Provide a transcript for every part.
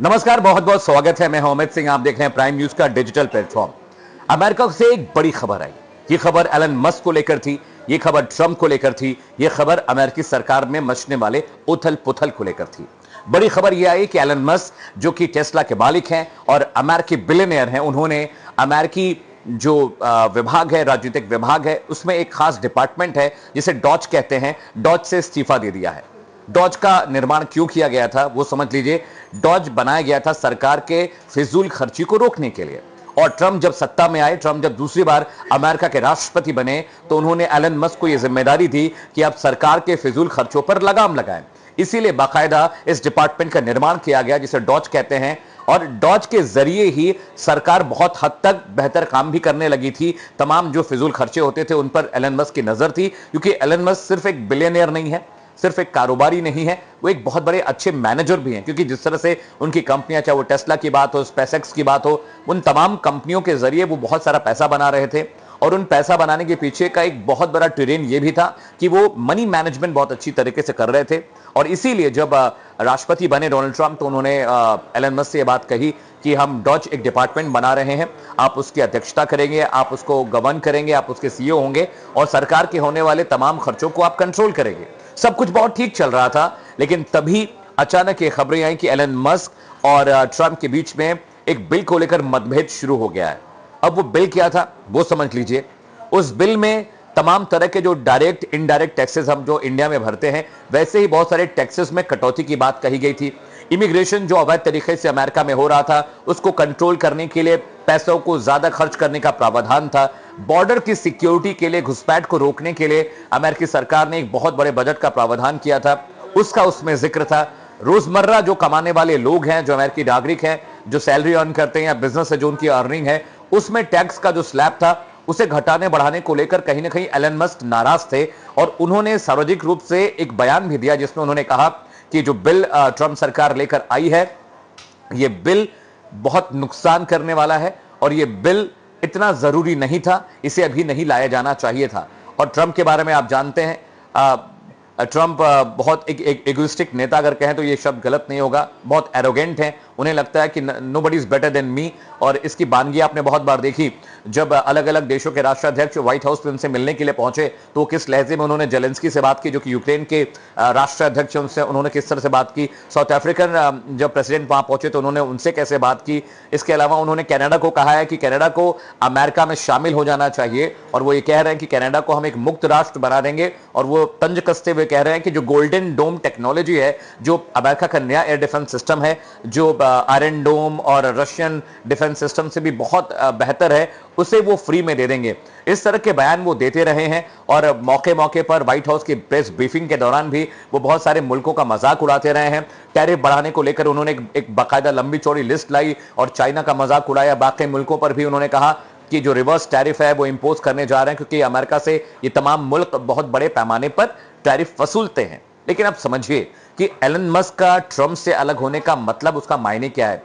नमस्कार, बहुत बहुत स्वागत है। मैं हूं अमित सिंह। आप देख रहे हैं प्राइम न्यूज का डिजिटल प्लेटफॉर्म। अमेरिका से एक बड़ी खबर आई। ये खबर एलन मस्क को लेकर थी, ये खबर ट्रंप को लेकर थी, ये खबर अमेरिकी सरकार में मचने वाले उथल पुथल को लेकर थी। बड़ी खबर यह आई कि एलन मस्क, जो कि टेस्ला के मालिक हैं और अमेरिकी बिलियनियर हैं, उन्होंने अमेरिकी जो विभाग है, राजनीतिक विभाग है, उसमें एक खास डिपार्टमेंट है जिसे डॉज कहते हैं, डॉज से इस्तीफा दे दिया है। डॉज का निर्माण क्यों किया गया था वो समझ लीजिए। डॉज बनाया गया था सरकार के फिजूल खर्ची को रोकने के लिए। और ट्रंप जब सत्ता में आए, ट्रंप जब दूसरी बार अमेरिका के राष्ट्रपति बने, तो उन्होंने एलन मस्क को यह जिम्मेदारी दी कि आप सरकार के फिजूल खर्चों पर लगाम लगाएं। इसीलिए बाकायदा इस डिपार्टमेंट का निर्माण किया गया जिसे डॉज कहते हैं। और डॉज के जरिए ही सरकार बहुत हद तक बेहतर काम भी करने लगी थी। तमाम जो फिजूल खर्चे होते थे उन पर एलन मस्क की नजर थी, क्योंकि एलन मस्क सिर्फ एक बिलियनियर नहीं है, सिर्फ एक कारोबारी नहीं है, वो एक बहुत बड़े अच्छे मैनेजर भी हैं। क्योंकि जिस तरह से उनकी कंपनियां, चाहे वो टेस्ला की बात हो, स्पेसएक्स की बात हो, उन तमाम कंपनियों के जरिए वो बहुत सारा पैसा बना रहे थे। और उन पैसा बनाने के पीछे का एक बहुत बड़ा टेरेन ये भी था कि वो मनी मैनेजमेंट बहुत अच्छी तरीके से कर रहे थे। और इसीलिए जब राष्ट्रपति बने डोनाल्ड ट्रंप, तो उन्होंने एलन मस्क से ये बात कही कि हम डॉज एक डिपार्टमेंट बना रहे हैं, आप उसकी अध्यक्षता करेंगे, आप उसको गवर्न करेंगे, आप उसके सीईओ होंगे और सरकार के होने वाले तमाम खर्चों को आप कंट्रोल करेंगे। सब कुछ बहुत ठीक चल रहा था, लेकिन तभी अचानक ये खबरें आई कि एलन मस्क और ट्रंप के बीच में एक बिल को लेकर मतभेद शुरू हो गया है। अब वो बिल क्या था वो समझ लीजिए। उस बिल में तमाम तरह के जो डायरेक्ट इनडायरेक्ट टैक्सेस हम जो इंडिया में भरते हैं, वैसे ही बहुत सारे टैक्सेस में कटौती की बात कही गई थी। इमिग्रेशन जो अवैध तरीके से अमेरिका में हो रहा था, उसको कंट्रोल करने के लिए पैसों को ज्यादा खर्च करने का प्रावधान था। बॉर्डर की सिक्योरिटी के लिए, घुसपैठ को रोकने के लिए अमेरिकी सरकार ने एक बहुत बड़े बजट का प्रावधान किया था, उसका उसमें जिक्र था। रोजमर्रा जो कमाने वाले लोग हैं, जो अमेरिकी नागरिक हैं, जो सैलरी अर्न करते हैं या बिजनेस है जो उनकी अर्निंग है, उसमें टैक्स का जो स्लैब था उसे घटाने बढ़ाने को लेकर कहीं ना कहीं एलन मस्क नाराज थे। और उन्होंने सार्वजनिक रूप से एक बयान भी दिया जिसमें उन्होंने कहा कि जो बिल ट्रंप सरकार लेकर आई है, यह बिल बहुत नुकसान करने वाला है और यह बिल इतना जरूरी नहीं था, इसे अभी नहीं लाया जाना चाहिए था। और ट्रंप के बारे में आप जानते हैं, ट्रंप बहुत एक एगोइस्टिक नेता अगर कहें तो ये शब्द गलत नहीं होगा, बहुत एरोगेंट हैं। उन्हें लगता है कि nobody is better than me. और इसकी बानगी आपने बहुत बार देखी, जब अलग अलग देशों के राष्ट्राध्यक्ष व्हाइट हाउस में उनसे मिलने के लिए पहुंचे तो किस लहजे में उन्होंने जेलेंस्की से बात की, जो कि यूक्रेन के राष्ट्राध्यक्ष, उनसे उन्होंने किस तरह से बात की। साउथ अफ्रीकन जब प्रेसिडेंट वहां पहुंचे तो उन्होंने उनसे कैसे बात की। इसके अलावा उन्होंने कनाडा को कहा है कि कनाडा को अमेरिका में शामिल हो जाना चाहिए, और वो ये कह रहे हैं कि कनाडा को हम एक मुक्त राष्ट्र बना देंगे। और वो तंज कसते हुए कह रहे हैं कि जो गोल्डन डोम टेक्नोलॉजी है, जो अमेरिका का नया एयर डिफेंस सिस्टम है, जो आयरन डोम और रशियन डिफेंस सिस्टम से भी बहुत बेहतर है, उसे वो फ्री में दे देंगे। इस तरह के बयान वो देते रहे हैं। और मौके मौके पर व्हाइट हाउस की प्रेस ब्रीफिंग के दौरान भी वो बहुत सारे मुल्कों का मजाक उड़ाते रहे हैं। टैरिफ बढ़ाने को लेकर उन्होंने एक बाकायदा लंबी चौड़ी लिस्ट लाई और चाइना का मजाक उड़ाया। बाकी मुल्कों पर भी उन्होंने कहा कि जो रिवर्स टैरिफ है वो इंपोज करने जा रहे हैं, क्योंकि अमेरिका से ये तमाम मुल्क बहुत बड़े पैमाने पर टैरिफ वसूलते हैं। लेकिन अब समझिए कि एलन मस्क का ट्रंप से अलग होने का मतलब, उसका मायने क्या है।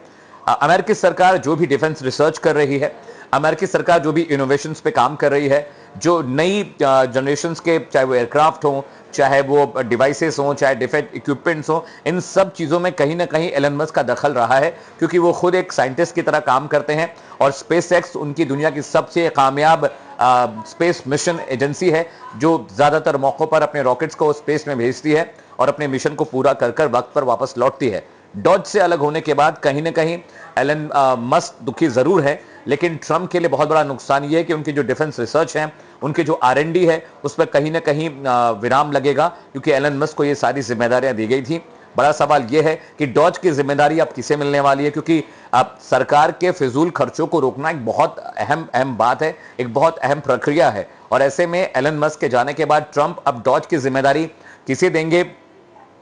अमेरिकी सरकार जो भी डिफेंस रिसर्च कर रही है, अमेरिकी सरकार जो भी इनोवेशंस पे काम कर रही है, जो नई जनरेशंस के, चाहे वो एयरक्राफ्ट हो, चाहे वो डिवाइसेस हो, चाहे डिफेंस इक्विपमेंट्स हो, इन सब चीज़ों में कहीं ना कहीं एलन मस्क का दखल रहा है, क्योंकि वो खुद एक साइंटिस्ट की तरह काम करते हैं। और स्पेसएक्स उनकी दुनिया की सबसे कामयाब स्पेस मिशन एजेंसी है, जो ज़्यादातर मौक़ों पर अपने रॉकेट्स को स्पेस में भेजती है और अपने मिशन को पूरा कर कर वक्त पर वापस लौटती है। डॉज से अलग होने के बाद कहीं ना कहीं एलन मस्क दुखी जरूर है, लेकिन ट्रंप के लिए बहुत बड़ा नुकसान यह है कि उनकी जो डिफेंस रिसर्च है, उनके जो आर&डी है, उस पर कहीं ना कहीं विराम लगेगा, क्योंकि एलन मस्क को ये सारी जिम्मेदारियां दी गई थी। बड़ा सवाल यह है कि डॉज की जिम्मेदारी अब किसे मिलने वाली है, क्योंकि अब सरकार के फिजूल खर्चों को रोकना एक बहुत अहम बात है, एक बहुत अहम प्रक्रिया है। और ऐसे में एलन मस्क के जाने के बाद ट्रंप अब डॉज की जिम्मेदारी किसे देंगे,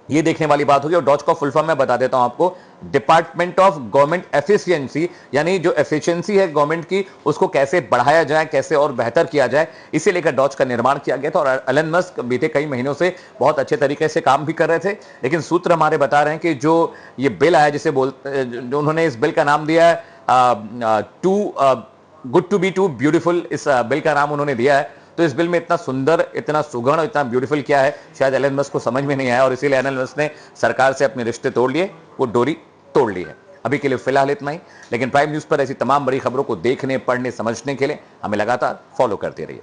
ये देखने वाली बात होगी। और डॉज का फुल फॉर्म मैं बता देता हूं आपको, डिपार्टमेंट ऑफ गवर्नमेंट एफिशिएंसी, यानी जो एफिशिएंसी है गवर्नमेंट की, उसको कैसे बढ़ाया जाए, कैसे और बेहतर किया जाए, इसे लेकर डॉज का निर्माण किया गया था। और एलन मस्क बीते कई महीनों से बहुत अच्छे तरीके से काम भी कर रहे थे। लेकिन सूत्र हमारे बता रहे हैं कि जो ये बिल आया, जिसे जो उन्होंने इस बिल का नाम दिया है too good to be too beautiful, इस बिल का नाम उन्होंने दिया है। तो इस बिल में इतना सुंदर, इतना सुगढ़, इतना ब्यूटीफुल क्या है, शायद एलन मस्क को समझ में नहीं आया, और इसीलिए एलन मस्क ने सरकार से अपने रिश्ते तोड़ लिए, वो डोरी तोड़ ली है। अभी के लिए फिलहाल इतना ही, लेकिन प्राइम न्यूज पर ऐसी तमाम बड़ी खबरों को देखने, पढ़ने, समझने के लिए हमें लगातार फॉलो करते रहिए।